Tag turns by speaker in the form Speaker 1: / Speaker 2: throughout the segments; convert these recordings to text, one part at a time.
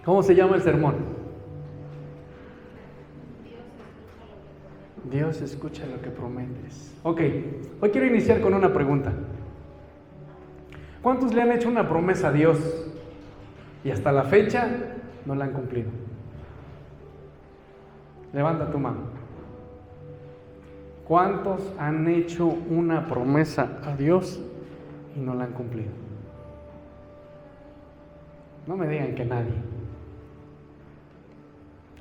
Speaker 1: ¿Cómo se llama el sermón? Dios escucha lo que prometes. Ok, hoy quiero iniciar con una pregunta. ¿Cuántos le han hecho una promesa a Dios y hasta la fecha no la han cumplido? Levanta tu mano. ¿Cuántos han hecho una promesa a Dios y no la han cumplido? No me digan que nadie.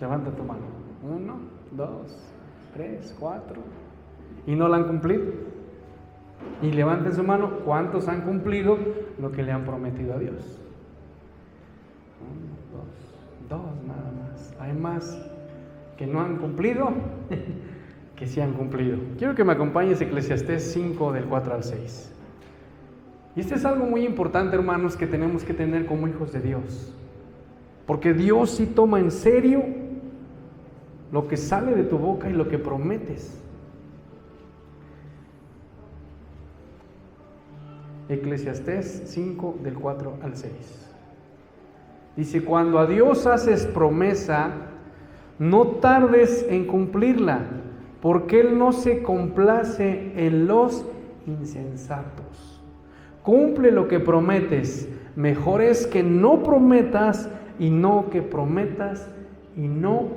Speaker 1: Levanta tu mano. 1, 2, 3, 4. ¿Y no la han cumplido? Y levanten su mano. ¿Cuántos han cumplido lo que le han prometido a Dios? 1, 2 nada más. Hay más que no han cumplido que sí han cumplido. Quiero que me acompañes a Eclesiastés 5 del 4 al 6. Y este es algo muy importante, hermanos, que tenemos que tener como hijos de Dios. Porque Dios sí toma en serio lo que sale de tu boca y lo que prometes. Eclesiastés 5 del 4 al 6. Dice: cuando a Dios haces promesa, no tardes en cumplirla, porque Él no se complace en los insensatos. Cumple lo que prometes. Mejor es que no prometas y no que prometas y no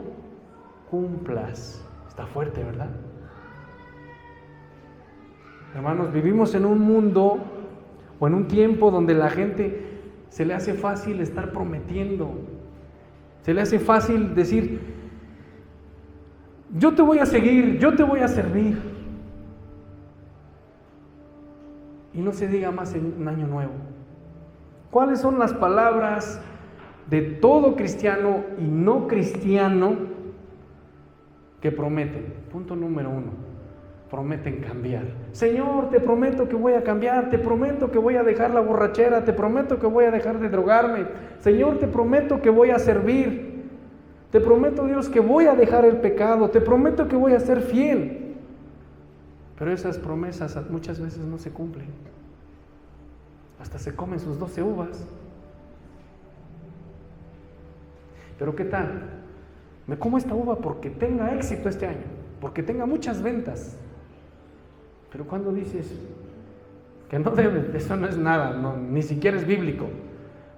Speaker 1: cumplas. Está fuerte, ¿verdad? Hermanos, vivimos en un mundo o en un tiempo donde la gente se le hace fácil estar prometiendo. Se le hace fácil decir: yo te voy a seguir, yo te voy a servir. Y no se diga más en un año nuevo. ¿Cuáles son las palabras de todo cristiano y no cristiano que prometen? Punto número 1. Prometen cambiar. Señor, te prometo que voy a cambiar, te prometo que voy a dejar la borrachera, te prometo que voy a dejar de drogarme. Señor, te prometo que voy a servir. Te prometo, Dios, que voy a dejar el pecado, te prometo que voy a ser fiel. Pero esas promesas muchas veces no se cumplen. Hasta se comen sus 12 uvas. Pero ¿qué tal? Me como esta uva porque tenga éxito este año, porque tenga muchas ventas. Pero cuando dices que no debes, eso no es nada, no, ni siquiera es bíblico.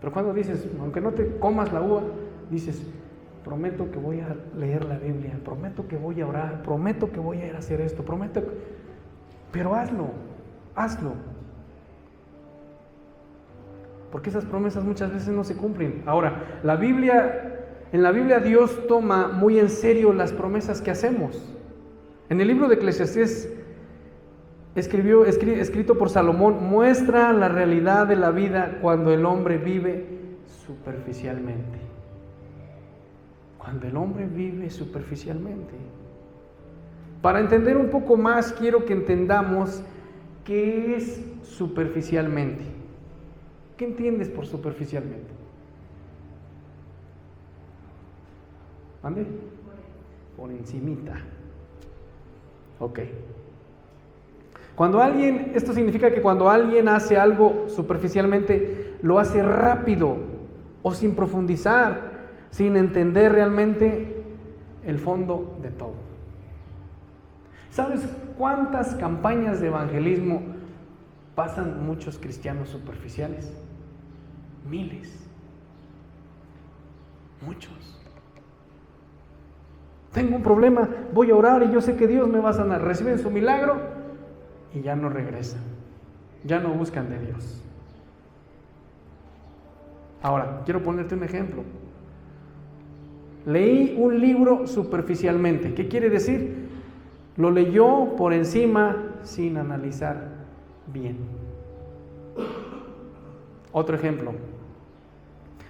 Speaker 1: Pero cuando dices, aunque no te comas la uva, dices: prometo que voy a leer la Biblia, prometo que voy a orar, prometo que voy a ir a hacer esto, prometo que... Pero hazlo. Porque esas promesas muchas veces no se cumplen. Ahora, en la Biblia Dios toma muy en serio las promesas que hacemos. En el libro de Eclesiastés, escrito por Salomón, muestra la realidad de la vida cuando el hombre vive superficialmente. Cuando el hombre vive superficialmente. Para entender un poco más, quiero que entendamos qué es superficialmente. ¿Qué entiendes por superficialmente? ¿Ande? Por encimita. Ok. Esto significa que cuando alguien hace algo superficialmente, lo hace rápido o sin profundizar, sin entender realmente el fondo de todo. ¿Sabes cuántas campañas de evangelismo pasan muchos cristianos superficiales? Miles. Muchos. Tengo un problema, voy a orar y yo sé que Dios me va a sanar. Reciben su milagro y ya no regresan. Ya no buscan de Dios. Ahora, quiero ponerte un ejemplo. Leí un libro superficialmente. ¿Qué quiere decir? Lo leyó por encima sin analizar bien. Otro ejemplo.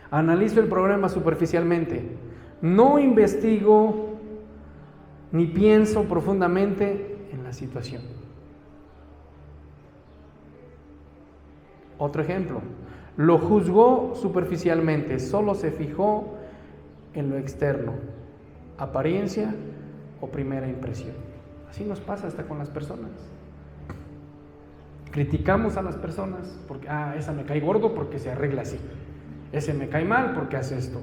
Speaker 1: Analizo el problema superficialmente. No investigo ni pienso profundamente en la situación. Otro ejemplo. Lo juzgó superficialmente. Solo se fijó en lo externo. Apariencia o primera impresión. Así nos pasa hasta con las personas. Criticamos a las personas porque, esa me cae gordo porque se arregla así. Ese me cae mal porque hace esto.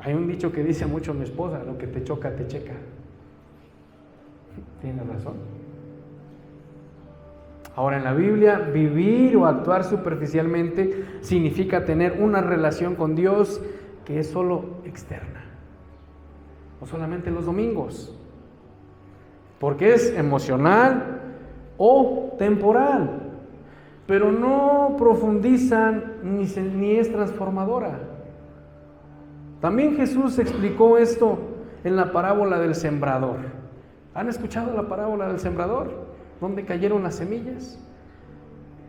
Speaker 1: Hay un dicho que dice mucho mi esposa: lo que te choca, te checa. Tiene razón. Ahora, en la Biblia, vivir o actuar superficialmente significa tener una relación con Dios que es solo externa, o solamente los domingos, porque es emocional o temporal, pero no profundizan ni es transformadora. También Jesús explicó esto en la parábola del sembrador. ¿Han escuchado la parábola del sembrador? ¿Dónde cayeron las semillas?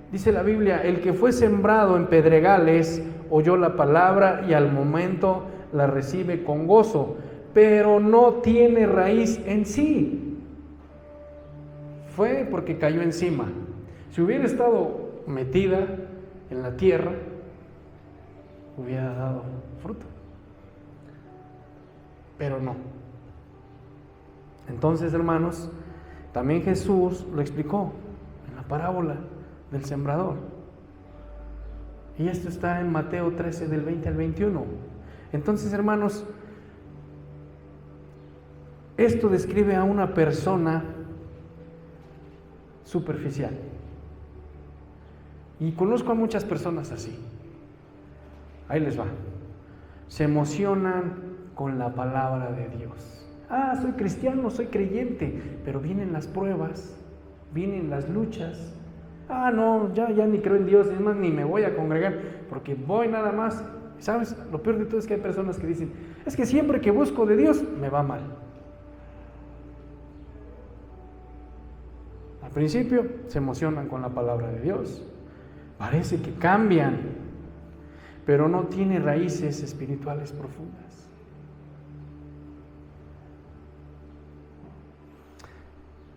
Speaker 1: Dice la Biblia: el que fue sembrado en pedregales oyó la palabra y al momento la recibe con gozo, pero no tiene raíz en sí. Fue porque cayó encima. Si hubiera estado metida en la tierra, hubiera dado fruto. Pero no. Entonces, hermanos, también Jesús lo explicó en la parábola del sembrador. Y esto está en Mateo 13, del 20 al 21. Entonces, hermanos, esto describe a una persona superficial. Y conozco a muchas personas así. Ahí les va. Se emocionan con la palabra de Dios. Ah, soy cristiano, soy creyente, pero vienen las pruebas, vienen las luchas. Ah, no, ya ni creo en Dios, es más, ni me voy a congregar, porque voy nada más. ¿Sabes? Lo peor de todo es que hay personas que dicen: es que siempre que busco de Dios, me va mal. Al principio se emocionan con la palabra de Dios, parece que cambian, pero no tiene raíces espirituales profundas.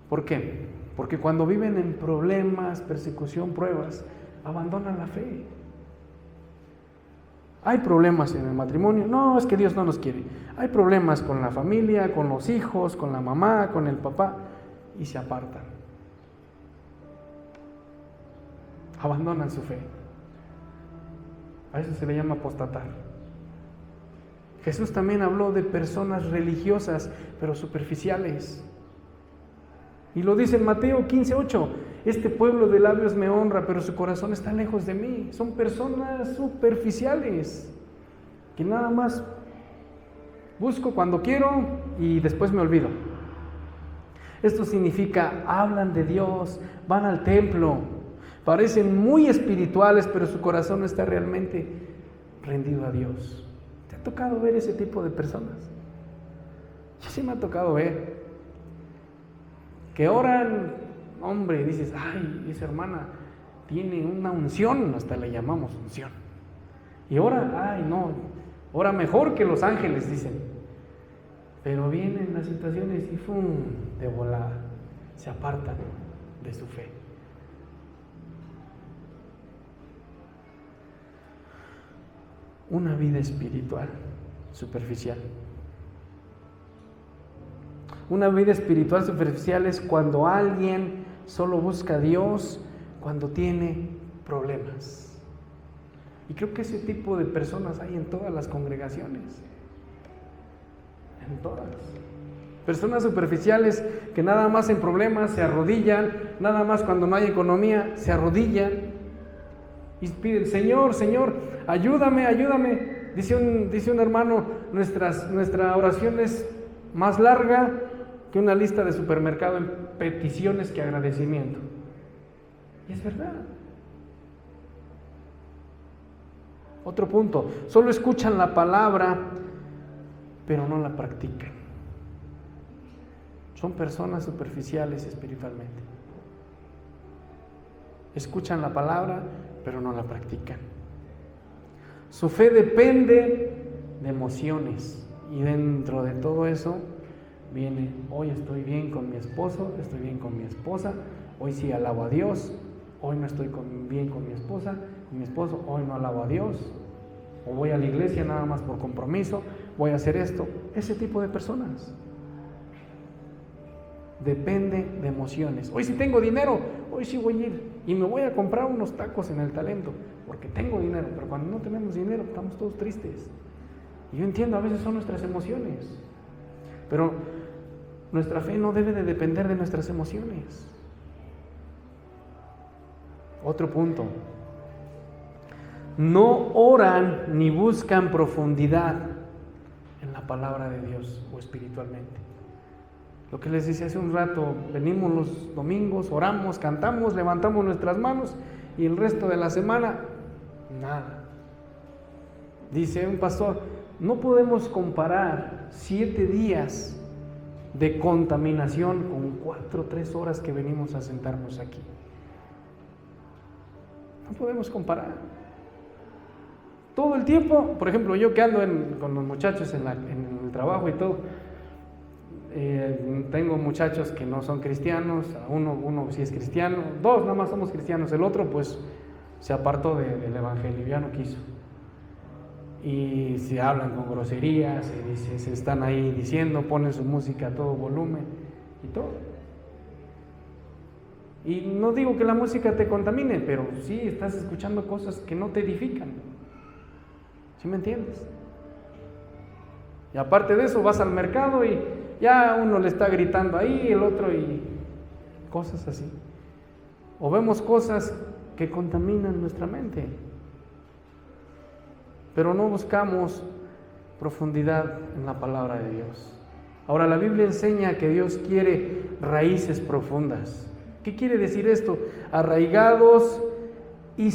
Speaker 1: ¿Por qué? Porque cuando viven en problemas, persecución, pruebas, abandonan la fe. Hay problemas en el matrimonio, no, es que Dios no nos quiere. Hay problemas con la familia, con los hijos, con la mamá, con el papá, y se apartan. Abandonan su fe. A eso se le llama apostatar. Jesús también habló de personas religiosas, pero superficiales. Y lo dice en Mateo 15:8: este pueblo de labios me honra, pero su corazón está lejos de mí. Son personas superficiales, que nada más busco cuando quiero y después me olvido. Esto significa, hablan de Dios, van al templo, parecen muy espirituales, pero su corazón no está realmente rendido a Dios. ¿Te ha tocado ver ese tipo de personas? Yo sí me ha tocado ver que oran, hombre, y dices: ay, esa hermana tiene una unción, hasta le llamamos unción. Y ora, ay, no, ora mejor que los ángeles, dicen. Pero vienen las situaciones y ¡fum!, de volada, se apartan de su fe. Una vida espiritual superficial. Una vida espiritual superficial es cuando alguien solo busca a Dios cuando tiene problemas. Y creo que ese tipo de personas hay en todas las congregaciones. En todas. Personas superficiales que nada más en problemas se arrodillan, nada más cuando no hay economía se arrodillan y piden: Señor, Señor, ayúdame, ayúdame. Dice un hermano: nuestra oración es más larga que una lista de supermercado en peticiones que agradecimiento. Y es verdad. Otro punto: solo escuchan la palabra, pero no la practican. Son personas superficiales espiritualmente. Escuchan la palabra, pero no la practican. Su fe depende de emociones, y dentro de todo eso viene: hoy estoy bien con mi esposo, estoy bien con mi esposa, hoy sí alabo a Dios, hoy no estoy bien con mi esposa, con mi esposo, hoy no alabo a Dios, o voy a la iglesia nada más por compromiso, voy a hacer esto. Ese tipo de personas. Depende de emociones. Hoy sí tengo dinero, hoy sí voy a ir y me voy a comprar unos tacos en el Talento, porque tengo dinero. Pero cuando no tenemos dinero, estamos todos tristes. Y yo entiendo, a veces son nuestras emociones, pero nuestra fe no debe de depender de nuestras emociones. Otro punto. No oran ni buscan profundidad en la palabra de Dios o espiritualmente. Lo que les decía hace un rato, venimos los domingos, oramos, cantamos, levantamos nuestras manos y el resto de la semana, nada. Dice un pastor, no podemos comparar 7 días de contaminación con 4 o 3 horas que venimos a sentarnos aquí. No podemos comparar. Todo el tiempo, por ejemplo, yo que ando con los muchachos en el trabajo y todo, tengo muchachos que no son cristianos, uno sí es cristiano, 2 nada más somos cristianos, el otro pues se apartó del evangelio, ya no quiso. Y se hablan con groserías, se están ahí diciendo, ponen su música a todo volumen y todo. Y no digo que la música te contamine, pero sí estás escuchando cosas que no te edifican. ¿Sí me entiendes? Y aparte de eso vas al mercado y ya uno le está gritando ahí, el otro, y cosas así. O vemos cosas que contaminan nuestra mente, pero no buscamos profundidad en la palabra de Dios. Ahora, la Biblia enseña que Dios quiere raíces profundas. ¿Qué quiere decir esto? Arraigados y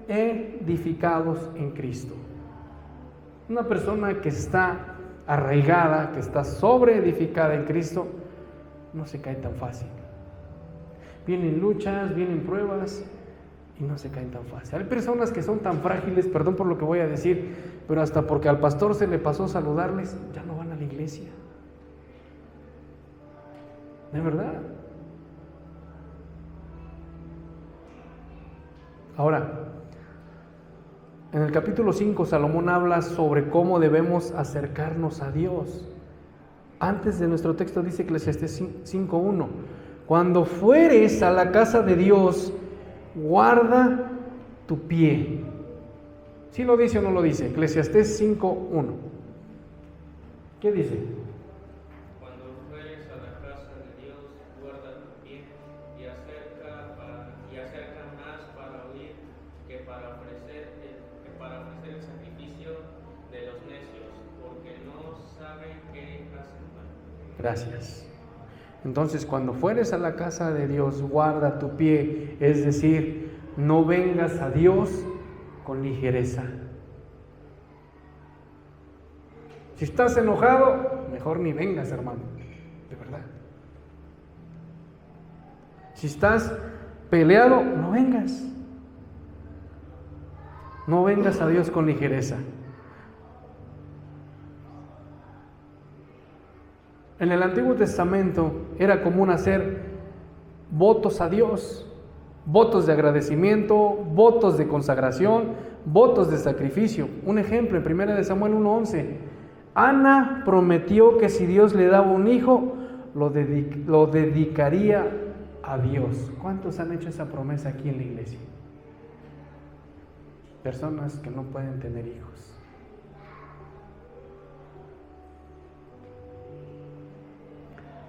Speaker 1: edificados en Cristo. Una persona que está arraigada, que está edificada en Cristo, no se cae tan fácil. Vienen luchas, vienen pruebas y no se caen tan fácil. Hay personas que son tan frágiles, perdón por lo que voy a decir, pero hasta porque al pastor se le pasó saludarles, ya no van a la iglesia. ¿De verdad? Ahora, en el capítulo 5, Salomón habla sobre cómo debemos acercarnos a Dios. Antes de nuestro texto dice Eclesiastés 5:1, cuando fueres a la casa de Dios, guarda tu pie. ¿Sí lo dice o no lo dice? Eclesiastés 5:1. ¿Qué dice?
Speaker 2: Cuando fueres a la casa de Dios, guarda tu pie y acerca más para oír que para ofrecer el sacrificio de los necios, porque no saben qué hacen mal.
Speaker 1: Gracias. Entonces, cuando fueres a la casa de Dios, guarda tu pie, es decir, no vengas a Dios con ligereza. Si estás enojado, mejor ni vengas, hermano, de verdad. Si estás peleado, no vengas. No vengas a Dios con ligereza. En el Antiguo Testamento era común hacer votos a Dios, votos de agradecimiento, votos de consagración, votos de sacrificio. Un ejemplo, en 1 Samuel 1:11, Ana prometió que si Dios le daba un hijo, lo dedicaría a Dios. ¿Cuántos han hecho esa promesa aquí en la iglesia? Personas que no pueden tener hijos.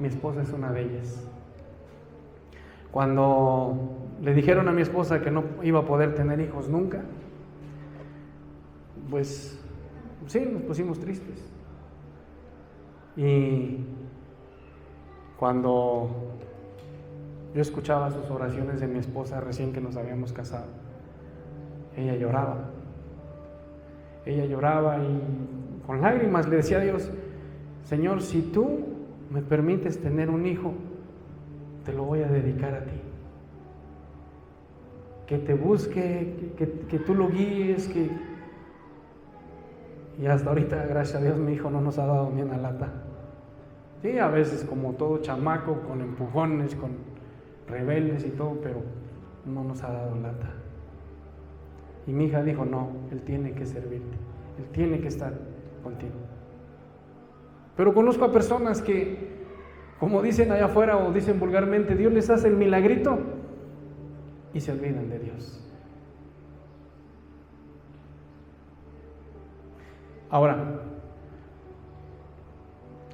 Speaker 1: Mi esposa es una de ellas. Cuando le dijeron a mi esposa que no iba a poder tener hijos nunca, pues sí, nos pusimos tristes. Y cuando yo escuchaba sus oraciones de mi esposa recién que nos habíamos casado, ella lloraba. Ella lloraba y con lágrimas le decía a Dios, Señor, si tú me permites tener un hijo, te lo voy a dedicar a ti. Que te busque, que tú lo guíes, Y hasta ahorita, gracias a Dios, mi hijo no nos ha dado ni una lata. Sí, a veces como todo chamaco, con empujones, con rebeldes y todo, pero no nos ha dado lata. Y mi hija dijo, no, él tiene que servirte, él tiene que estar contigo. Pero conozco a personas que, como dicen allá afuera o dicen vulgarmente, Dios les hace el milagrito y se olvidan de Dios. Ahora,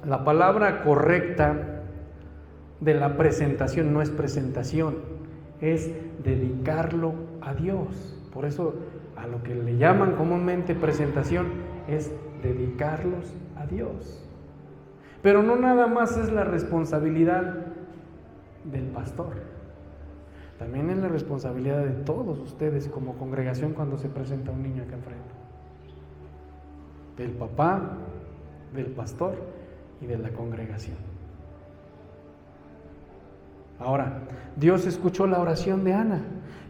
Speaker 1: la palabra correcta de la presentación no es presentación, es dedicarlo a Dios. Por eso a lo que le llaman comúnmente presentación es dedicarlos a Dios. Pero no nada más es la responsabilidad del pastor, también es la responsabilidad de todos ustedes como congregación cuando se presenta un niño acá enfrente, del papá, del pastor y de la congregación. Ahora, Dios escuchó la oración de Ana,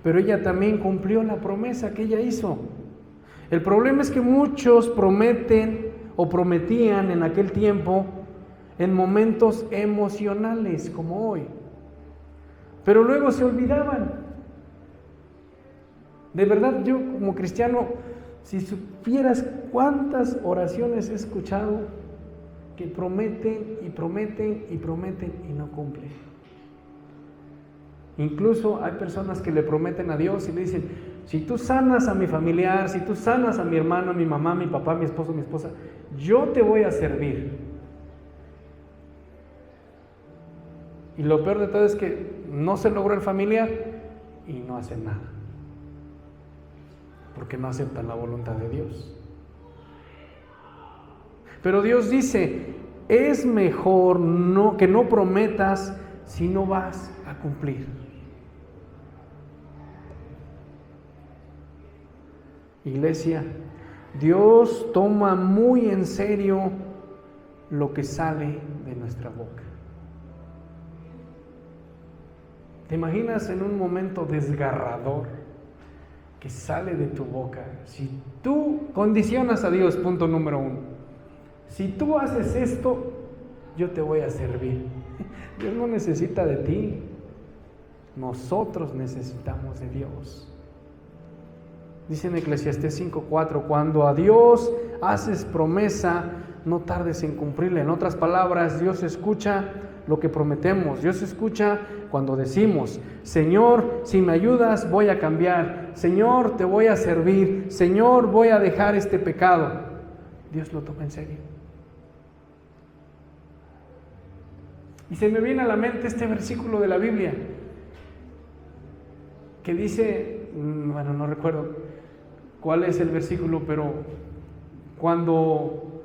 Speaker 1: pero ella también cumplió la promesa que ella hizo. El problema es que muchos prometen o prometían en aquel tiempo en momentos emocionales como hoy, pero luego se olvidaban. De verdad, yo como cristiano, si supieras cuántas oraciones he escuchado que prometen y prometen y prometen y no cumplen. Incluso hay personas que le prometen a Dios y le dicen: si tú sanas a mi familiar, si tú sanas a mi hermano, a mi mamá, a mi papá, a mi esposo, a mi esposa, yo te voy a servir. Y lo peor de todo es que no se logró el familiar y no hacen nada, porque no aceptan la voluntad de Dios. Pero Dios dice: es mejor que no prometas si no vas a cumplir. Iglesia, Dios toma muy en serio lo que sale de nuestra boca. ¿Te imaginas en un momento desgarrador que sale de tu boca? Si tú condicionas a Dios, punto número 1, si tú haces esto, yo te voy a servir. Dios no necesita de ti, nosotros necesitamos de Dios. Dice en Eclesiastés 5:4, cuando a Dios haces promesa, no tardes en cumplirla. En otras palabras, Dios escucha lo que prometemos. Dios escucha cuando decimos: Señor, si me ayudas, voy a cambiar. Señor, te voy a servir. Señor, voy a dejar este pecado. Dios lo toma en serio. Y se me viene a la mente este versículo de la Biblia que dice, bueno, no recuerdo cuál es el versículo, pero cuando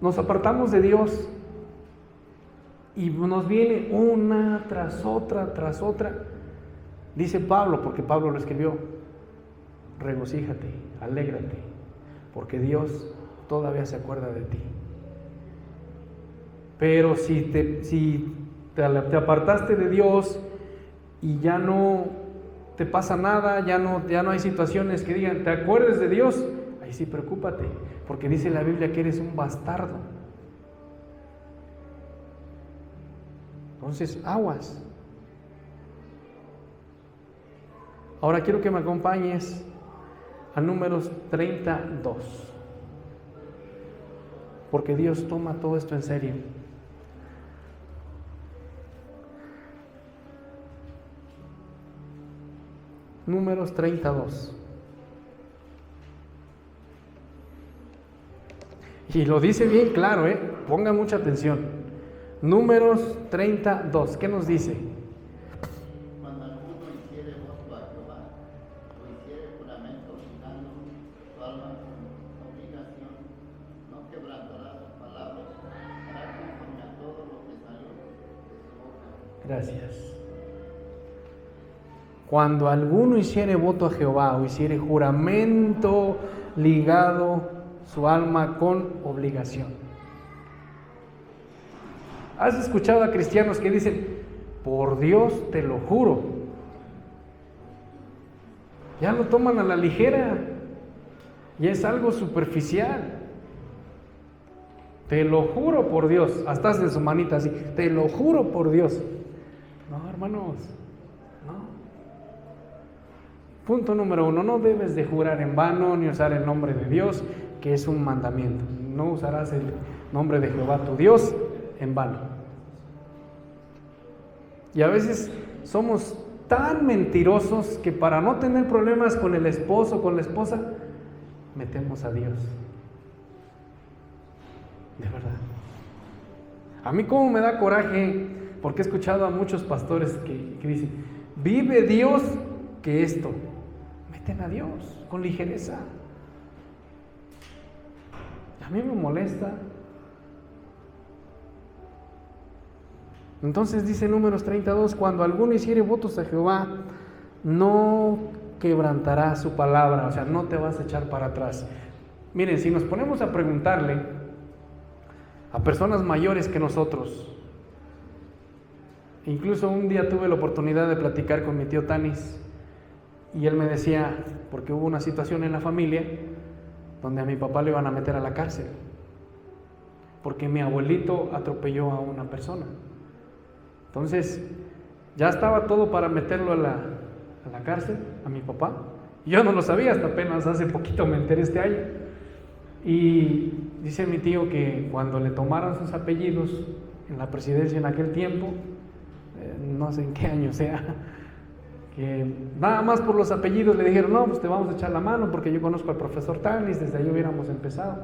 Speaker 1: nos apartamos de Dios y nos viene una tras otra, dice Pablo, porque Pablo lo escribió: regocíjate, alégrate, porque Dios todavía se acuerda de ti. Pero si te apartaste de Dios y ya no te pasa nada, ya no hay situaciones que digan: te acuerdes de Dios, ahí sí preocúpate, porque dice la Biblia que eres un bastardo. Entonces, aguas. Ahora quiero que me acompañes a Números 32, porque Dios toma todo esto en serio. Números 32. Y lo dice bien claro, pongan mucha atención. Números 32, ¿qué nos dice?
Speaker 3: Cuando alguno hiciere voto a Jehová, o hiciere juramento jurando su alma con obligación, no quebrantará sus palabras, hará conforme a todo lo que salió de su boca.
Speaker 1: Gracias. Cuando alguno hiciere voto a Jehová o hiciere juramento ligado su alma con obligación. ¿Has escuchado a cristianos que dicen: por Dios te lo juro? Ya lo toman a la ligera y es algo superficial. Te lo juro por Dios, hasta hacen su manita así: te lo juro por Dios. No, hermanos, no. Punto número 1, no debes de jurar en vano ni usar el nombre de Dios, que es un mandamiento. No usarás el nombre de Jehová tu Dios en vano. Y a veces somos tan mentirosos que para no tener problemas con el esposo o con la esposa, metemos a Dios. De verdad. A mí como me da coraje, porque he escuchado a muchos pastores que dicen, vive Dios que esto. Meten a Dios con ligereza. A mí me molesta. Entonces dice Números 32, cuando alguno hiciere votos a Jehová, no quebrantará su palabra, o sea, no te vas a echar para atrás. Miren, si nos ponemos a preguntarle a personas mayores que nosotros, incluso un día tuve la oportunidad de platicar con mi tío Tanis, y él me decía, porque hubo una situación en la familia donde a mi papá le iban a meter a la cárcel, porque mi abuelito atropelló a una persona. Entonces, ya estaba todo para meterlo a la cárcel, a mi papá. Yo no lo sabía, hasta apenas hace poquito me enteré este año. Y dice mi tío que cuando le tomaron sus apellidos en la presidencia en aquel tiempo, no sé en qué año sea, que nada más por los apellidos le dijeron, no, pues te vamos a echar la mano porque yo conozco al profesor Tanis, desde ahí hubiéramos empezado.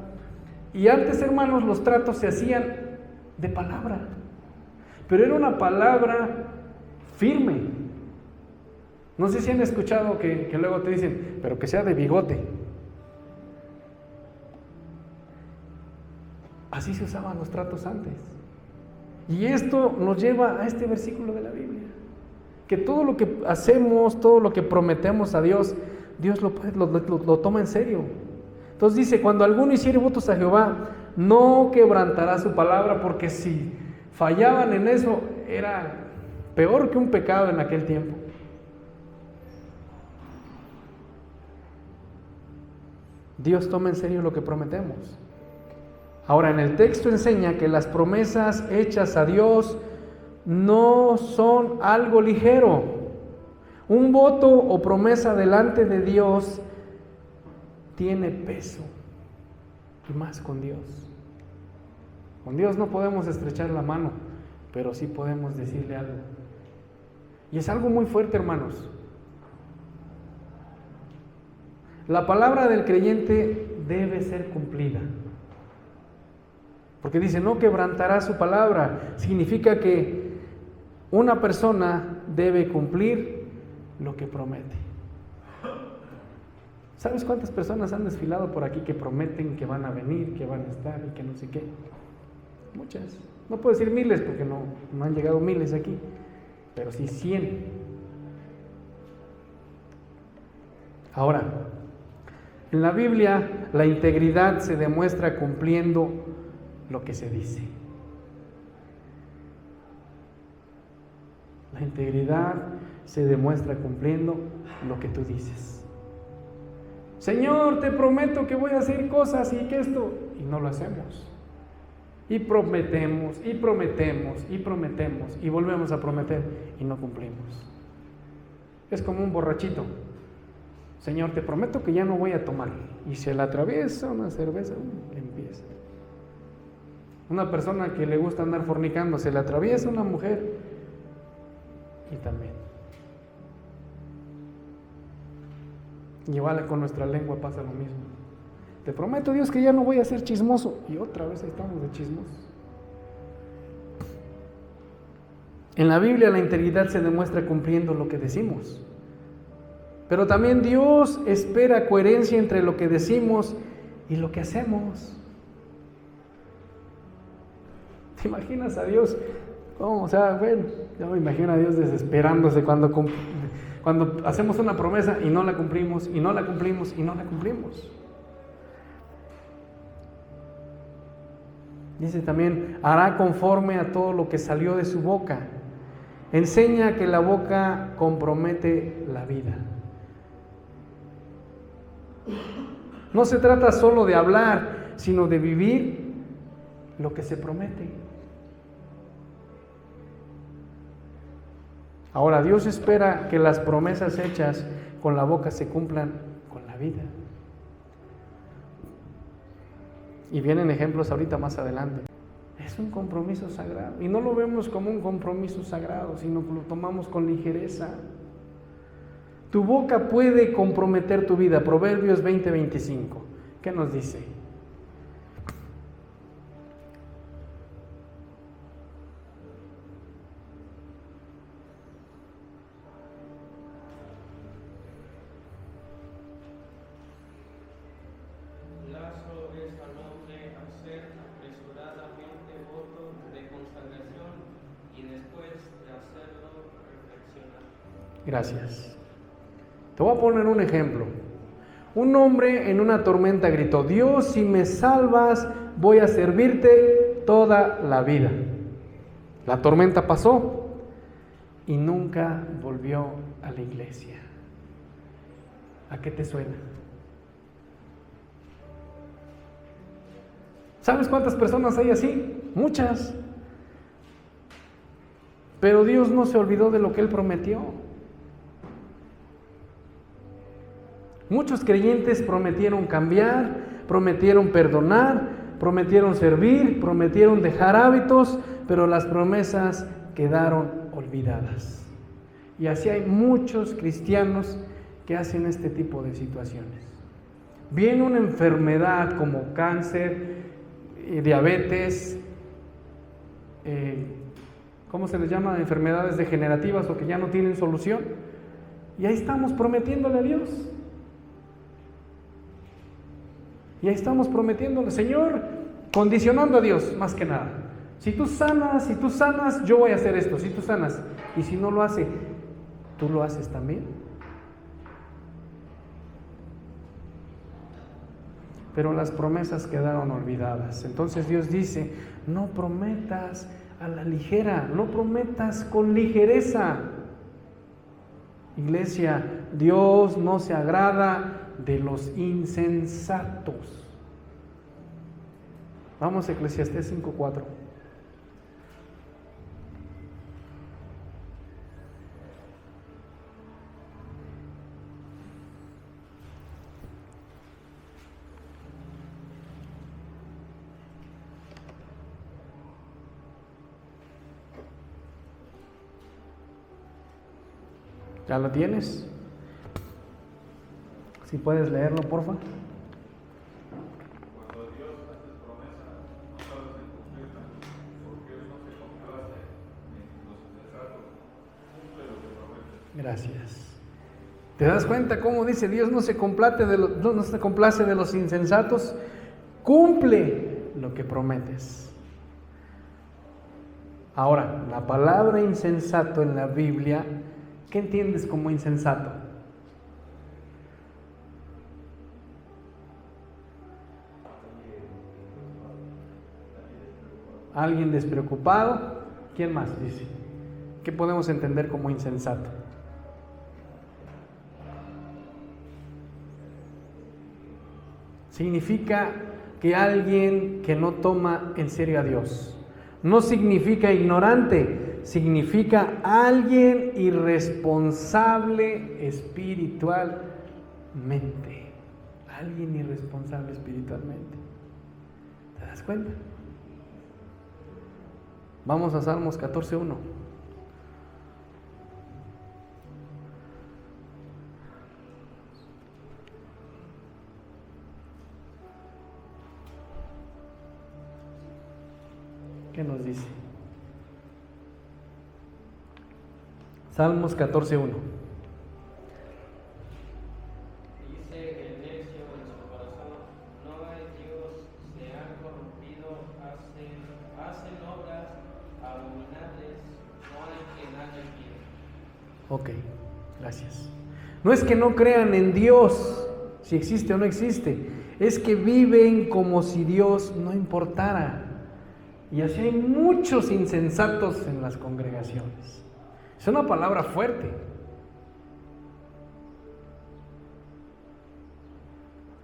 Speaker 1: Y antes, hermanos, los tratos se hacían de palabra, pero era una palabra firme. No sé si han escuchado que luego te dicen, pero que sea de bigote. Así se usaban los tratos antes. Y esto nos lleva a este versículo de la Biblia, que todo lo que hacemos, todo lo que prometemos a Dios, Dios lo toma en serio. Entonces dice, cuando alguno hiciere votos a Jehová, no quebrantará su palabra, porque si fallaban en eso, era peor que un pecado en aquel tiempo. Dios toma en serio lo que prometemos. Ahora, en el texto enseña que las promesas hechas a Dios no son algo ligero. Un voto o promesa delante de Dios tiene peso, y más con Dios. Con Dios no podemos estrechar la mano, pero sí podemos decirle algo. Y es algo muy fuerte, hermanos. La palabra del creyente debe ser cumplida. Porque dice, no quebrantará su palabra. Significa que una persona debe cumplir lo que promete. ¿Sabes cuántas personas han desfilado por aquí que prometen que van a venir, que van a estar y que no sé qué? Muchas. No puedo decir miles porque no han llegado miles aquí, pero sí 100. Ahora, en la Biblia la integridad se demuestra cumpliendo lo que se dice. La integridad se demuestra cumpliendo lo que tú dices. Señor, te prometo que voy a hacer cosas y que esto, y no lo hacemos. Y prometemos, y prometemos, y prometemos, y volvemos a prometer y no cumplimos. Es como un borrachito. Señor, te prometo que ya no voy a tomar. Y se le atraviesa una cerveza, empieza. Una persona que le gusta andar fornicando, se le atraviesa una mujer y también. Y igual con nuestra lengua pasa lo mismo. Te prometo, Dios, que ya no voy a ser chismoso. Y otra vez ahí estamos de chismosos. En la Biblia la integridad se demuestra cumpliendo lo que decimos. Pero también Dios espera coherencia entre lo que decimos y lo que hacemos. ¿Te imaginas a Dios? ¿Cómo? O sea, bueno, yo me imagino a Dios desesperándose cuando hacemos una promesa y no la cumplimos, y no la cumplimos, y no la cumplimos. Dice también, hará conforme a todo lo que salió de su boca. Enseña que la boca compromete la vida. No se trata solo de hablar, sino de vivir lo que se promete. Ahora, Dios espera que las promesas hechas con la boca se cumplan con la vida. Y vienen ejemplos ahorita más adelante. Es un compromiso sagrado. Y no lo vemos como un compromiso sagrado, sino que lo tomamos con ligereza. Tu boca puede comprometer tu vida. Proverbios 20:25. ¿Qué nos dice? Gracias. Te voy a poner un ejemplo. Un hombre en una tormenta gritó: Dios, si me salvas, voy a servirte toda la vida. La tormenta pasó y nunca volvió a la iglesia. ¿A qué te suena? ¿Sabes cuántas personas hay así? Muchas. Pero Dios no se olvidó de lo que Él prometió. Muchos creyentes prometieron cambiar, prometieron perdonar, prometieron servir, prometieron dejar hábitos, pero las promesas quedaron olvidadas. Y así hay muchos cristianos que hacen este tipo de situaciones. Viene una enfermedad como cáncer, diabetes, ¿cómo se les llama? Enfermedades degenerativas o que ya no tienen solución. Y ahí estamos prometiéndole a Dios. Y ahí estamos prometiéndole, Señor, condicionando a Dios más que nada. Si tú sanas, yo voy a hacer esto. Si tú sanas, y si no lo hace, ¿tú lo haces también? Pero las promesas quedaron olvidadas. Entonces Dios dice: no prometas a la ligera, no prometas con ligereza. Iglesia, Dios no se agrada de los insensatos. Vamos a Eclesiastés 5:4. ¿Ya lo tienes? Si puedes leerlo, porfa.
Speaker 4: Cuando Dios hace promesa, no tardes en cumplirla, porque Dios no se complace en los insensatos, cumple lo que promete.
Speaker 1: Gracias. ¿Te das cuenta cómo dice Dios no se complace de los insensatos? Cumple lo que prometes. Ahora, la palabra insensato en la Biblia, ¿qué entiendes como insensato? Alguien despreocupado. ¿Quién más dice? ¿Qué podemos entender como insensato? Significa que alguien que no toma en serio a Dios. No significa ignorante, significa alguien irresponsable espiritualmente. Alguien irresponsable espiritualmente. ¿Te das cuenta? Vamos a Salmos 14:1. ¿Qué nos dice? Salmos 14:1.
Speaker 2: Dice el necio en su corazón: no hay Dios, se han corrompido, hacen obras abominables, no hay quien haga el bien.
Speaker 1: Ok, gracias. No es que no crean en Dios, si existe o no existe, es que viven como si Dios no importara. Y así hay muchos insensatos en las congregaciones. Es una palabra fuerte.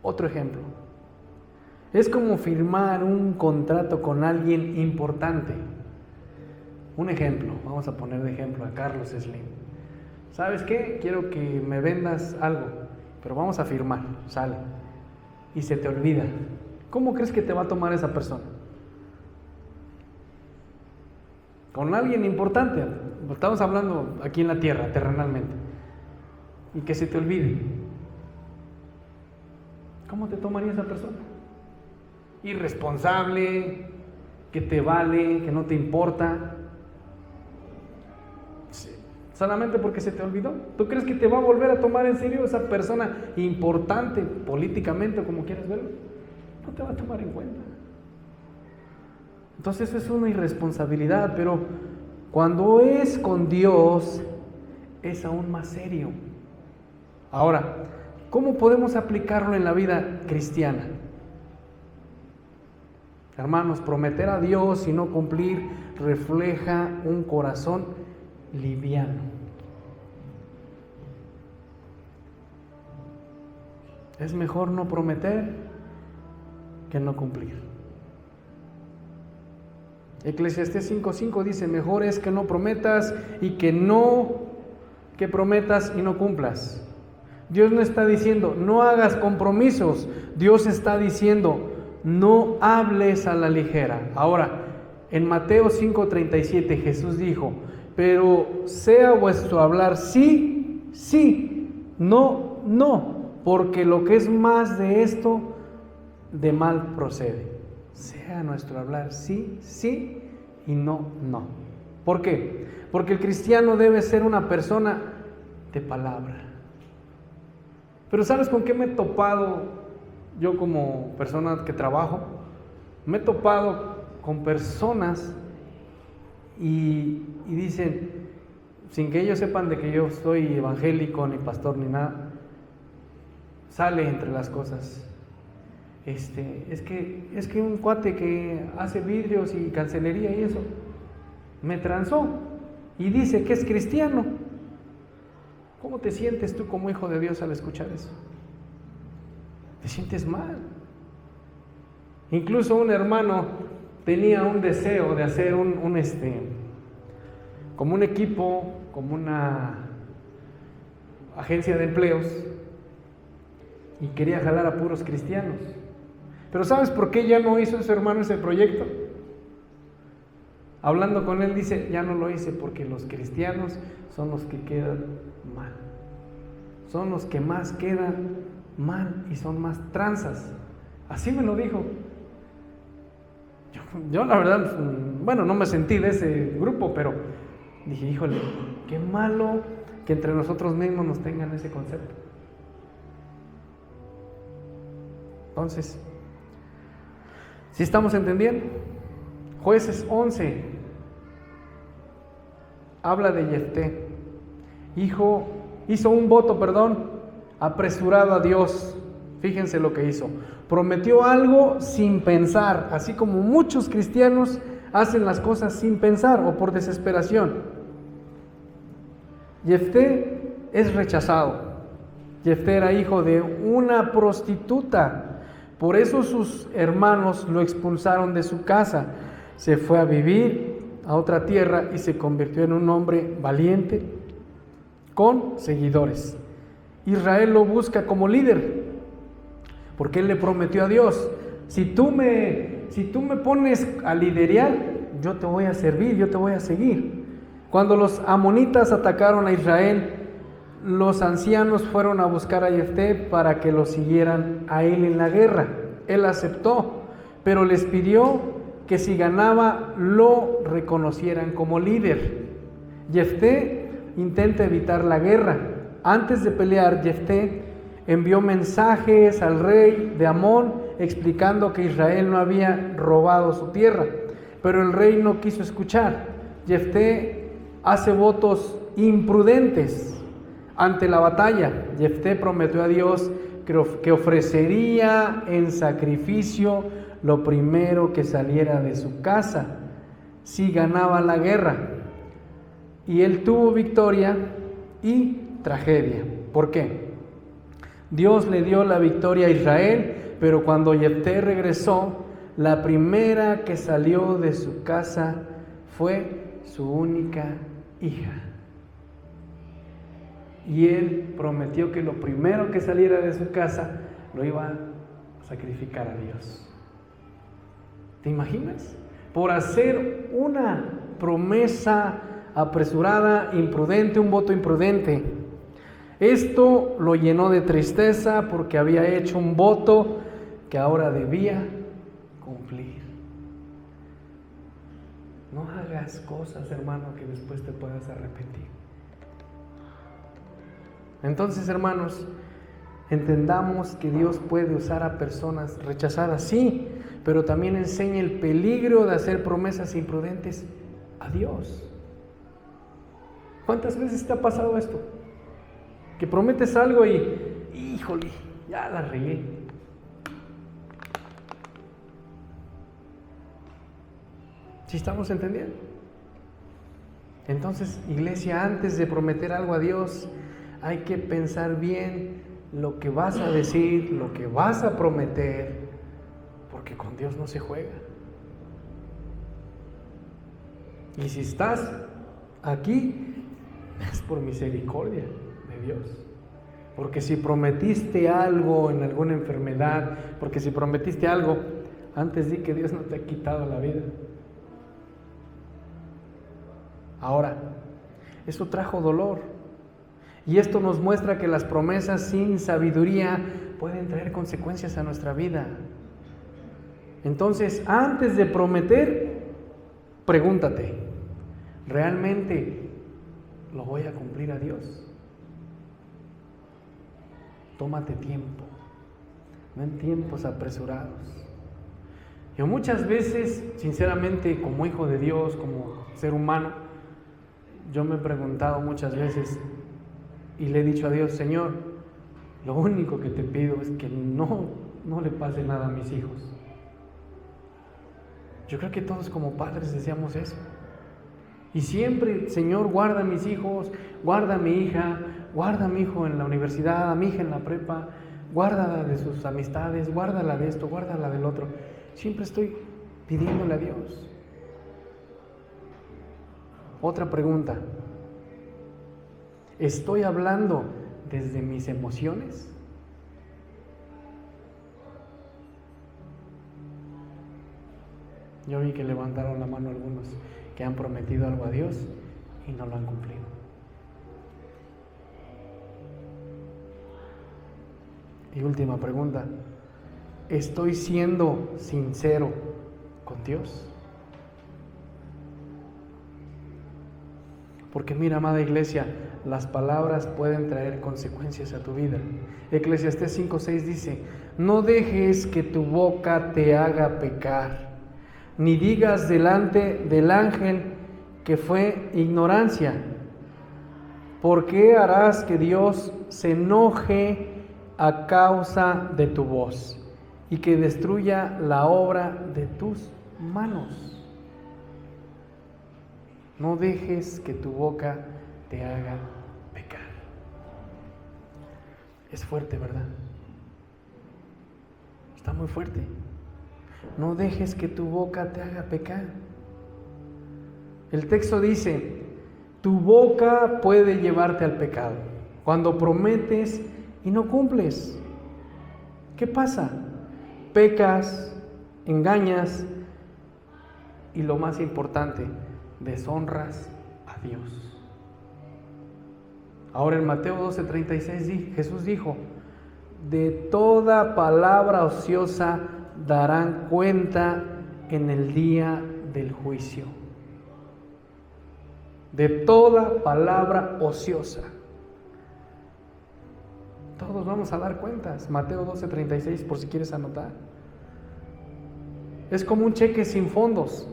Speaker 1: Otro ejemplo. Es como firmar un contrato con alguien importante. Un ejemplo, vamos a poner de ejemplo a Carlos Slim. ¿Sabes qué? Quiero que me vendas algo, pero vamos a firmar, sale. Y se te olvida. ¿Cómo crees que te va a tomar esa persona? Con alguien importante, estamos hablando aquí en la tierra, terrenalmente, y que se te olvide. ¿Cómo te tomaría esa persona? Irresponsable, que te vale, que no te importa. Sí. Solamente porque se te olvidó. ¿Tú crees que te va a volver a tomar en serio esa persona importante políticamente o como quieras verlo? No te va a tomar en cuenta. Entonces eso es una irresponsabilidad, pero cuando es con Dios, es aún más serio. Ahora, ¿cómo podemos aplicarlo en la vida cristiana? Hermanos, prometer a Dios y no cumplir refleja un corazón liviano. Es mejor no prometer que no cumplir. Eclesiastés 5:5 dice, mejor es que no prometas y que prometas y no cumplas. Dios no está diciendo, no hagas compromisos. Dios está diciendo, no hables a la ligera. Ahora, en Mateo 5:37 Jesús dijo, pero sea vuestro hablar sí, sí, no, no, porque lo que es más de esto, de mal procede. Sea nuestro hablar sí, sí y no, no. ¿Por qué? Porque el cristiano debe ser una persona de palabra. Pero ¿sabes con qué me he topado yo como persona que trabajo? Me he topado con personas y dicen, sin que ellos sepan de que yo soy evangélico, ni pastor, ni nada, sale entre las cosas. Es que un cuate que hace vidrios y cancelería y eso, me transó y dice que es cristiano. ¿Cómo te sientes tú como hijo de Dios al escuchar eso? Te sientes mal. Incluso un hermano tenía un deseo de hacer como un equipo, como una agencia de empleos, y quería jalar a puros cristianos. Pero ¿sabes por qué ya no hizo su hermano ese proyecto? Hablando con él dice, ya no lo hice porque los cristianos son los que quedan mal. Son los que más quedan mal y son más tranzas. Así me lo dijo. Yo la verdad, bueno, no me sentí de ese grupo, pero dije, híjole, qué malo que entre nosotros mismos nos tengan ese concepto. Entonces, ¿sí estamos entendiendo? Jueces 11 habla de Jefté. Hizo un voto, apresurado a Dios. Fíjense lo que hizo. Prometió algo sin pensar, así como muchos cristianos hacen las cosas sin pensar o por desesperación. Jefté es rechazado. Jefté era hijo de una prostituta. Por eso sus hermanos lo expulsaron de su casa. Se fue a vivir a otra tierra y se convirtió en un hombre valiente con seguidores. Israel lo busca como líder, porque él le prometió a Dios, si tú me pones a liderear, yo te voy a servir, yo te voy a seguir. Cuando los amonitas atacaron a Israel, los ancianos fueron a buscar a Jefté para que lo siguieran a él en la guerra. Él aceptó, pero les pidió que si ganaba lo reconocieran como líder. Jefté intenta evitar la guerra. Antes de pelear, Jefté envió mensajes al rey de Amón explicando que Israel no había robado su tierra, pero el rey no quiso escuchar. Jefté hace votos imprudentes ante la batalla. Jefté prometió a Dios que ofrecería en sacrificio lo primero que saliera de su casa si ganaba la guerra. Y él tuvo victoria y tragedia. ¿Por qué? Dios le dio la victoria a Israel, pero cuando Jefté regresó, la primera que salió de su casa fue su única hija. Y él prometió que lo primero que saliera de su casa lo iba a sacrificar a Dios. ¿Te imaginas? Por hacer una promesa apresurada, imprudente, un voto imprudente. Esto lo llenó de tristeza porque había hecho un voto que ahora debía cumplir. No hagas cosas, hermano, que después te puedas arrepentir. Entonces, hermanos, entendamos que Dios puede usar a personas rechazadas, sí, pero también enseña el peligro de hacer promesas imprudentes a Dios. ¿Cuántas veces te ha pasado esto? Que prometes algo y, híjole, ya la regué. ¿Sí estamos entendiendo? Entonces, iglesia, antes de prometer algo a Dios, hay que pensar bien lo que vas a decir, lo que vas a prometer, porque con Dios no se juega. Y si estás aquí, es por misericordia de Dios. Porque si prometiste algo en alguna enfermedad, porque si prometiste algo, antes di que Dios no te ha quitado la vida. Ahora, eso trajo dolor. Y esto nos muestra que las promesas sin sabiduría pueden traer consecuencias a nuestra vida. Entonces, antes de prometer, pregúntate, ¿realmente lo voy a cumplir a Dios? Tómate tiempo, no en tiempos apresurados. Yo muchas veces, sinceramente, como hijo de Dios, como ser humano, yo me he preguntado muchas veces y le he dicho a Dios, Señor, lo único que te pido es que no le pase nada a mis hijos. Yo creo que todos como padres deseamos eso. Y siempre, Señor, guarda a mis hijos, guarda a mi hija, guarda a mi hijo en la universidad, a mi hija en la prepa, guárdala de sus amistades, guárdala de esto, guárdala del otro. Siempre estoy pidiéndole a Dios. Otra pregunta. ¿Estoy hablando desde mis emociones? Yo vi que levantaron la mano algunos que han prometido algo a Dios y no lo han cumplido. Y última pregunta, ¿estoy siendo sincero con Dios? Porque mira, amada iglesia, las palabras pueden traer consecuencias a tu vida. Eclesiastés 5:6 dice, no dejes que tu boca te haga pecar, ni digas delante del ángel que fue ignorancia. ¿Por qué harás que Dios se enoje a causa de tu voz y que destruya la obra de tus manos? No dejes que tu boca te haga pecar. Es fuerte, ¿verdad? Está muy fuerte. No dejes que tu boca te haga pecar. El texto dice, tu boca puede llevarte al pecado. Cuando prometes y no cumples, ¿qué pasa? Pecas, engañas y lo más importante, deshonras a Dios. Ahora en Mateo 12:36 Jesús dijo, de toda palabra ociosa darán cuenta en el día del juicio. De toda palabra ociosa. Todos vamos a dar cuentas. Mateo 12:36, por si quieres anotar. Es como un cheque sin fondos.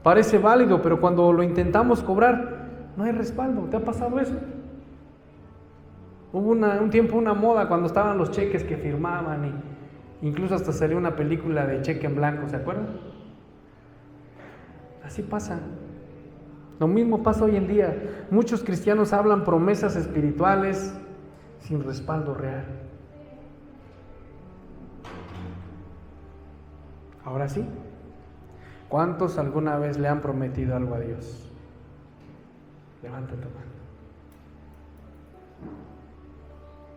Speaker 1: Parece válido, pero cuando lo intentamos cobrar, no hay respaldo. ¿Te ha pasado eso? Hubo un tiempo, una moda, cuando estaban los cheques que firmaban y incluso hasta salió una película de cheque en blanco, ¿se acuerdan? Así pasa. Lo mismo pasa hoy en día. Muchos cristianos hablan promesas espirituales sin respaldo real. Ahora sí, ¿cuántos alguna vez le han prometido algo a Dios? Levanta tu mano.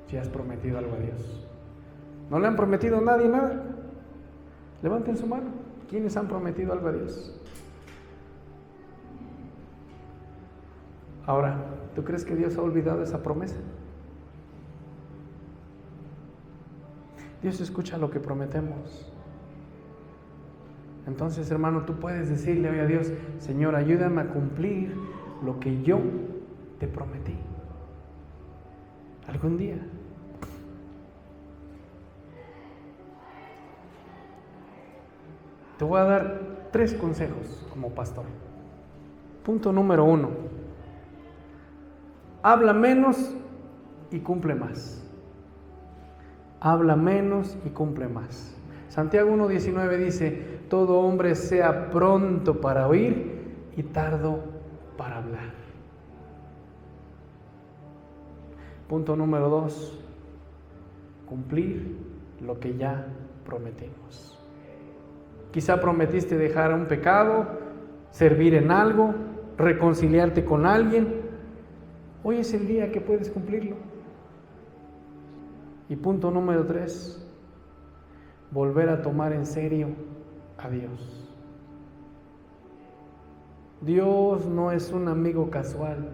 Speaker 1: Si has prometido algo a Dios. ¿No le han prometido a nadie nada? Levanten su mano. ¿Quiénes han prometido algo a Dios? Ahora, ¿tú crees que Dios ha olvidado esa promesa? Dios escucha lo que prometemos. Entonces, hermano, tú puedes decirle hoy a Dios, Señor, ayúdame a cumplir lo que yo te prometí. Algún día. Te voy a dar 3 consejos como pastor. Punto número 1. habla menos y cumple más. Habla menos y cumple más. Santiago 1:19 dice: todo hombre sea pronto para oír y tardo para hablar. Punto número 2: cumplir lo que ya prometimos. Quizá prometiste dejar un pecado, servir en algo, reconciliarte con alguien. Hoy es el día que puedes cumplirlo. Y punto número 3: volver a tomar en serio a Dios. Dios no es un amigo casual.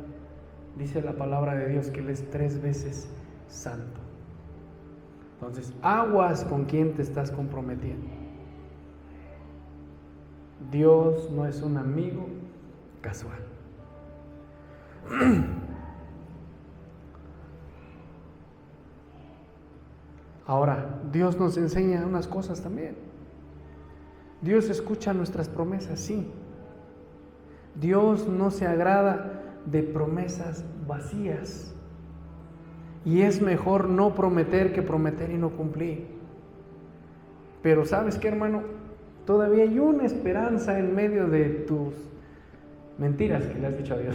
Speaker 1: Dice la palabra de Dios que Él es 3 veces santo. Entonces, aguas con quién te estás comprometiendo. Dios no es un amigo casual. Ahora, Dios nos enseña unas cosas también. Dios escucha nuestras promesas, sí. Dios no se agrada de promesas vacías. Y es mejor no prometer que prometer y no cumplir. Pero ¿sabes qué, hermano? Todavía hay una esperanza en medio de tus mentiras que le has dicho a Dios.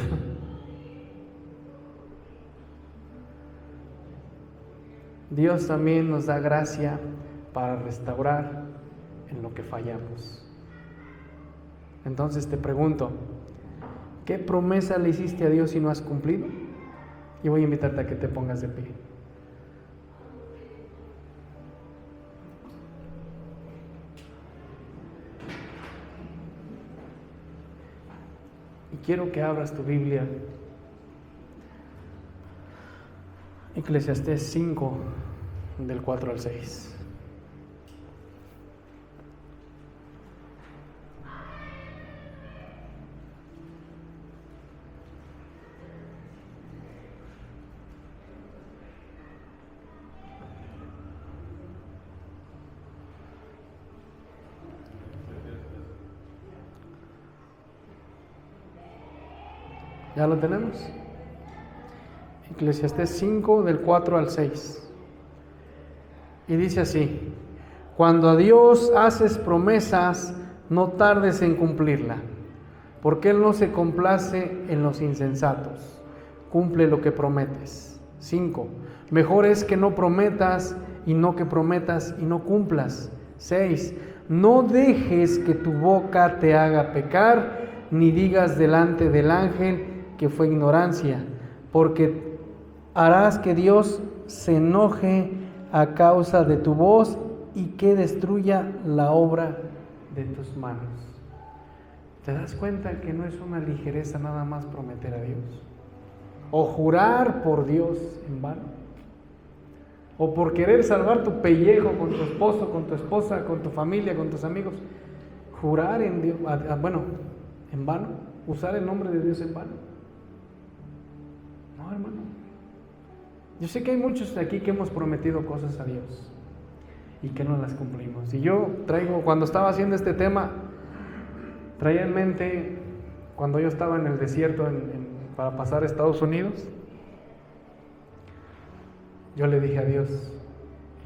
Speaker 1: Dios también nos da gracia para restaurar en lo que fallamos. Entonces te pregunto, ¿qué promesa le hiciste a Dios y no has cumplido? Y voy a invitarte a que te pongas de pie. Y quiero que abras tu Biblia. Eclesiastés 5, del 4 al 6. ¿Ya lo tenemos? Eclesiastés 5, del 4 al 6. Y dice así: cuando a Dios haces promesas, no tardes en cumplirla, porque Él no se complace en los insensatos. Cumple lo que prometes. 5. Mejor es que no prometas y no que prometas y no cumplas. 6. No dejes que tu boca te haga pecar, ni digas delante del ángel que fue ignorancia, porque harás que Dios se enoje a causa de tu voz y que destruya la obra de tus manos. ¿Te das cuenta que no es una ligereza nada más prometer a Dios? O jurar por Dios en vano. O por querer salvar tu pellejo con tu esposo, con tu esposa, con tu familia, con tus amigos. Jurar en Dios, en vano. Usar el nombre de Dios en vano. No, hermano. Yo sé que hay muchos de aquí que hemos prometido cosas a Dios y que no las cumplimos. Y yo cuando estaba haciendo este tema, traía en mente cuando yo estaba en el desierto para pasar a Estados Unidos. Yo le dije a Dios,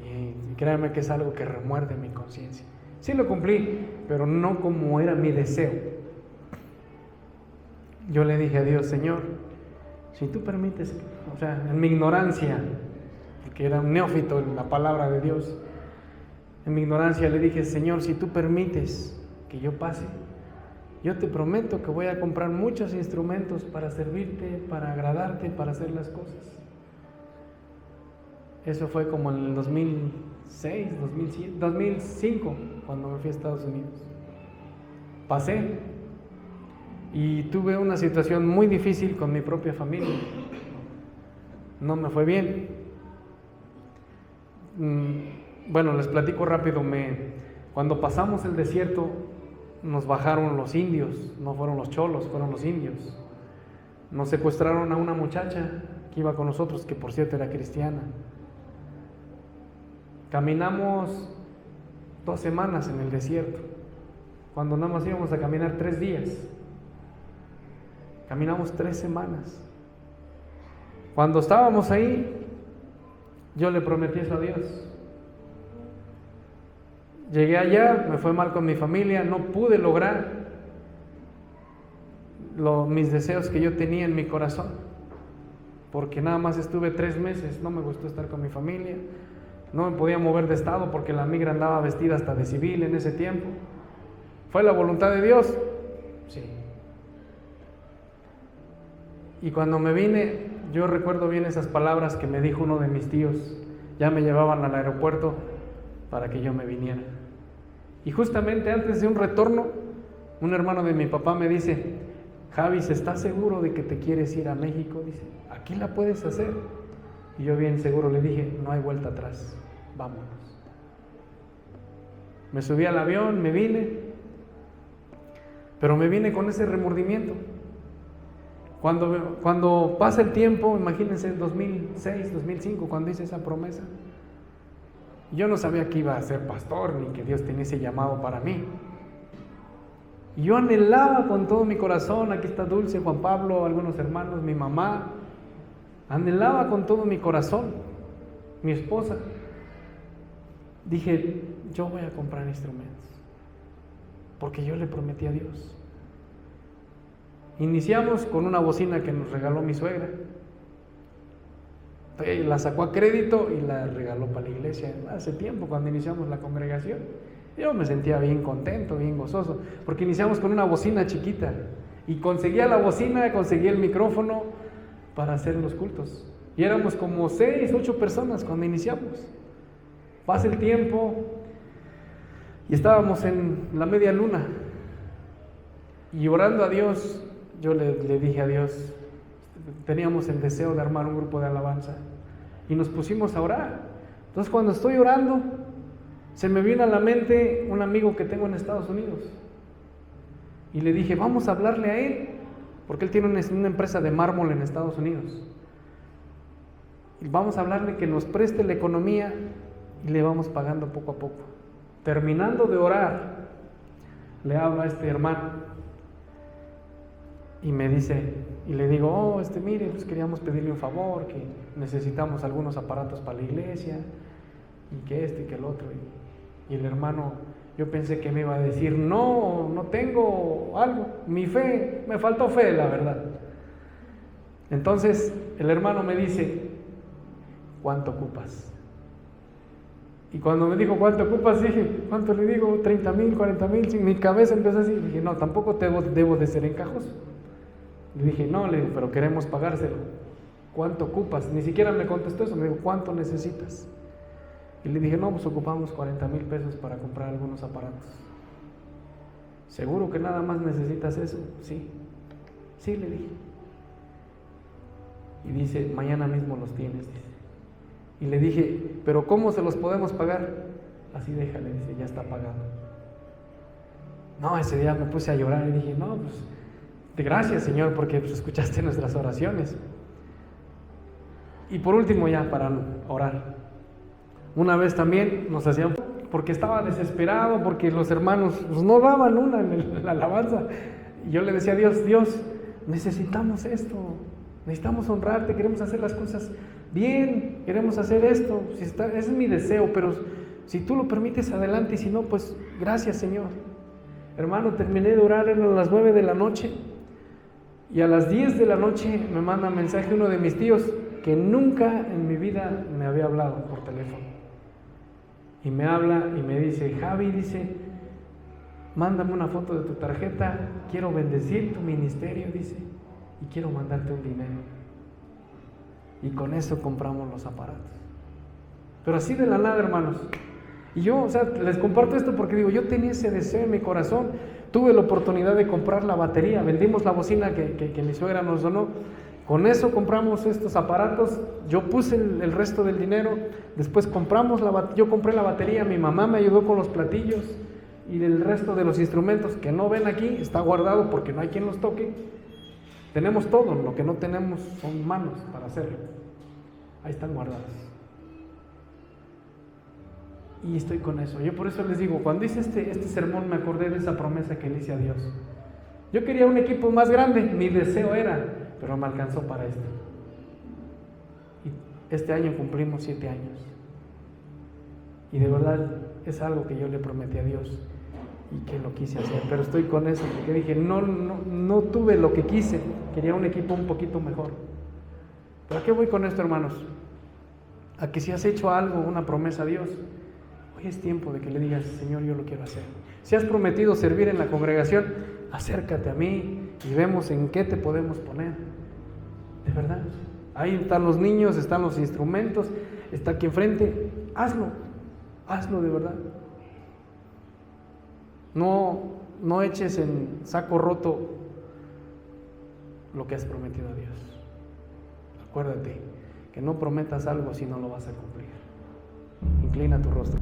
Speaker 1: y créanme que es algo que remuerde mi conciencia. Sí lo cumplí, pero no como era mi deseo. Yo le dije a Dios: Señor, si tú permites, en mi ignorancia, porque era un neófito en la palabra de Dios, en mi ignorancia le dije: Señor, si tú permites que yo pase, yo te prometo que voy a comprar muchos instrumentos para servirte, para agradarte, para hacer las cosas. Eso fue como en el 2006, 2005, cuando me fui a Estados Unidos. Pasé y tuve una situación muy difícil con mi propia familia. No me fue bien. Bueno, les platico rápido. Cuando pasamos el desierto, nos bajaron los indios. No fueron los cholos, fueron los indios. Nos secuestraron a una muchacha que iba con nosotros, que por cierto era cristiana. Caminamos 2 semanas en el desierto, cuando nada más íbamos a caminar 3 días. Caminamos 3 semanas. Cuando estábamos ahí, yo le prometí eso a Dios. Llegué allá, me fue mal con mi familia, no pude lograr mis deseos que yo tenía en mi corazón, porque nada más estuve 3 meses, no me gustó estar con mi familia, no me podía mover de estado porque la migra andaba vestida hasta de civil en ese tiempo. ¿Fue la voluntad de Dios? Sí. Y cuando me vine, yo recuerdo bien esas palabras que me dijo uno de mis tíos. Ya me llevaban al aeropuerto para que yo me viniera. Y justamente antes de un retorno, un hermano de mi papá me dice: Javi, ¿estás seguro de que te quieres ir a México? Dice, aquí la puedes hacer. Y yo bien seguro le dije, no hay vuelta atrás, vámonos. Me subí al avión, me vine, pero me vine con ese remordimiento. Cuando pasa el tiempo, imagínense en 2006, 2005, cuando hice esa promesa, yo no sabía que iba a ser pastor, ni que Dios tenía ese llamado para mí. Y yo anhelaba con todo mi corazón, aquí está Dulce, Juan Pablo, algunos hermanos, mi mamá, anhelaba con todo mi corazón, mi esposa. Dije, yo voy a comprar instrumentos, porque yo le prometí a Dios. Iniciamos con una bocina que nos regaló mi suegra. La sacó a crédito y la regaló para la iglesia hace tiempo, cuando iniciamos la congregación. Yo me sentía bien contento, bien gozoso, porque iniciamos con una bocina chiquita y conseguía la bocina, conseguía el micrófono para hacer los cultos. Y éramos como 6, 8 personas cuando iniciamos. Pasa el tiempo y estábamos en la media luna y orando a Dios. Yo le dije a Dios, teníamos el deseo de armar un grupo de alabanza y nos pusimos a orar. Entonces cuando estoy orando, se me viene a la mente un amigo que tengo en Estados Unidos y le dije, vamos a hablarle a él, porque él tiene una empresa de mármol en Estados Unidos, y vamos a hablarle que nos preste la economía y le vamos pagando poco a poco. Terminando de orar, le hablo a este hermano y me dice, y le digo, mire, pues queríamos pedirle un favor, que necesitamos algunos aparatos para la iglesia, y que y que el otro. Y el hermano, yo pensé que me iba a decir, no tengo algo, mi fe, me faltó fe, la verdad. Entonces el hermano me dice, ¿cuánto ocupas? Y cuando me dijo, ¿cuánto ocupas? Dije, ¿cuánto le digo? 30,000, 40,000, mi cabeza empezó así. Dije, no, tampoco debo de ser encajoso. Le dije, no, le digo, pero queremos pagárselo. ¿Cuánto ocupas? Ni siquiera me contestó eso, me dijo, ¿cuánto necesitas? Y le dije, no, pues ocupamos 40,000 pesos para comprar algunos aparatos. ¿Seguro que nada más necesitas eso? Sí, le dije. Y dice, mañana mismo los tienes, dice. Y le dije, ¿pero cómo se los podemos pagar? Así déjale, dice, ya está pagado. No, ese día me puse a llorar y dije, no, pues, gracias Señor, porque pues, escuchaste nuestras oraciones. Y por último ya, para orar. Una vez también nos hacían, porque estaba desesperado, porque los hermanos pues, no daban una en la alabanza. Y yo le decía a Dios, necesitamos esto, necesitamos honrarte, queremos hacer las cosas bien, queremos hacer esto, ese es mi deseo, pero si tú lo permites, adelante, y si no, pues gracias Señor. Hermano, terminé de orar a las 9 de la noche, y a las 10 de la noche me manda mensaje uno de mis tíos, que nunca en mi vida me había hablado por teléfono. Y me habla y me dice, Javi, dice, mándame una foto de tu tarjeta, quiero bendecir tu ministerio, dice, y quiero mandarte un dinero. Y con eso compramos los aparatos. Pero así de la nada, hermanos. Y yo, les comparto esto porque digo, yo tenía ese deseo en mi corazón. Tuve la oportunidad de comprar la batería, vendimos la bocina que mi suegra nos donó. Con eso compramos estos aparatos, yo puse el resto del dinero, después yo compré la batería, mi mamá me ayudó con los platillos y el resto de los instrumentos que no ven aquí, está guardado porque no hay quien los toque. Tenemos todo, lo que no tenemos son manos para hacerlo. Ahí están guardados. Y estoy con eso. Yo por eso les digo, cuando hice este sermón me acordé de esa promesa que le hice a Dios. Yo quería un equipo más grande, mi deseo era, pero no me alcanzó para esto. Este año cumplimos 7 años. Y de verdad es algo que yo le prometí a Dios y que lo quise hacer. Pero estoy con eso porque dije, no tuve lo que quise. Quería un equipo un poquito mejor. ¿Pero a qué voy con esto, hermanos? A que si has hecho algo, una promesa a Dios, hoy es tiempo de que le digas, Señor, yo lo quiero hacer. Si has prometido servir en la congregación, acércate a mí y vemos en qué te podemos poner. De verdad. Ahí están los niños, están los instrumentos, está aquí enfrente. Hazlo de verdad. No eches en saco roto lo que has prometido a Dios. Acuérdate que no prometas algo si no lo vas a cumplir. Inclina tu rostro.